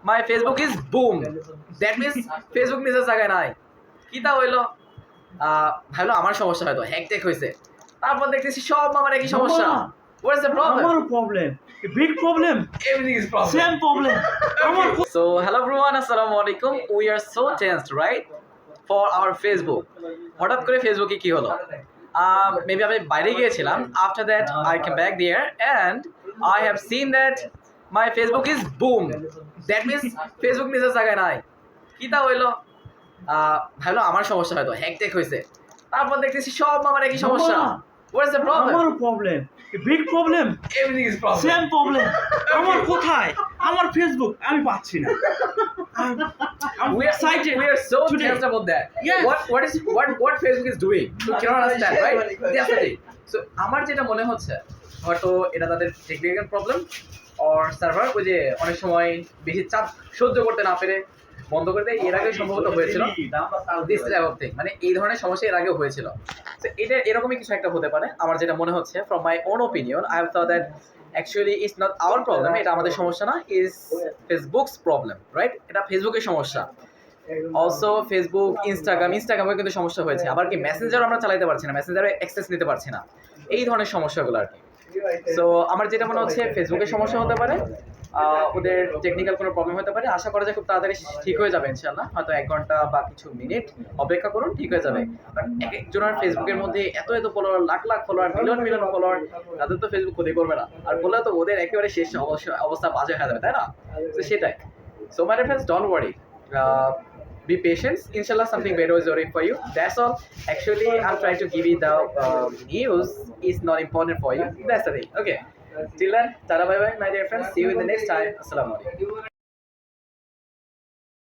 My Facebook is broom, that means Facebook নিজের জায়গায় নাই। কি তা হইলো, ভাবলো আমার সমস্যা হয়তো হ্যাকট্যাক হয়েছে, তারপর দেখতেছি সব আমার একই সমস্যা। What is the problem? আমার problem, big problem, Everything is problem. same problem. আমার So hello everyone, assalamu alaikum. We are so tensed, right? For our Facebook. হঠাৎ করে ফেসবুকে কি হলো? Maybe আমি বাইরে গিয়েছিলাম. After that, I came back there and I have seen that my Facebook is boom. That means Facebook নিজের জায়গায় নাই। কি তা হইলো, ভাবলো আমার সমস্যা হয়তো হ্যাকট্যাক হয়েছে, তারপর দেখতেছি সব আমার একই সমস্যা। What is the problem? আমার problem, big problem, Everything is problem. same problem. আমার কোথায়? আমার ফেসবুক আমি পাচ্ছি না। I'm We are excited. We are so today. tensed about that. Yes. What Facebook is doing? You cannot understand, right? That's the thing. So আমার যেটা মনে হচ্ছে, হয়তো এটা তাদের টেকনিক্যাল প্রবলেম অর সার্ভার, ওই যে অনেক সময় বেশি চাপ সহ্য করতে না পেরে বন্ধ করে দেয়। এর আগে সম্ভবত হয়েছিল দিস টাইপ অফ থিং, মানে এই ধরনের সমস্যা এর আগেও হয়েছিল। তো এটা এরকমই কিছু একটা হতে পারে। আমার যেটা মনে হচ্ছে, from my own opinion, I have thought that actually it's not our problem, এটা আমাদের সমস্যা না, ইজ ফেসবুকস প্রবলেম, রাইট? এটা ফেসবুকের সমস্যা। অলসো ফেসবুক, ইনস্টাগ্রামে কিন্তু সমস্যা হয়েছে। আবার কি মেসেঞ্জার আমরা চালাতে পারছি না, মেসেঞ্জারে অ্যাক্সেস নিতে পারছি না, এই ধরনের সমস্যাগুলো আর কি। সো আমার যেটা মনে হচ্ছে ফেসবুকের সমস্যা হতে পারে, ওদের টেকনিক্যাল কোনো প্রবলেম হতে পারে। আশা করা যায় খুব তাড়াতাড়ি ঠিক হয়ে যাবে ইনশাআল্লাহ। হয়তো 1 ঘন্টা বা কিছু মিনিট অপেক্ষা করুন, ঠিক হয়ে যাবে। কারণ এক একজনের ফেসবুকের মধ্যে এত follower, lakh lakh follower, million follower, তাদের তো ফেসবুক ক্ষতি করবে না। আর করলে তো ওদের একেবারে শেষ অবস্থা বাজে হয়ে যাবে, তাই না? তো সেটাই। So my friends, don't worry, be patient. Inshallah, something better is waiting for you. That's all. Actually, I'm trying to give you the news is not important for you. That's the thing. Okay. Till then, tada bye bye, my dear friends. See you in the next time. Assalamu alaikum.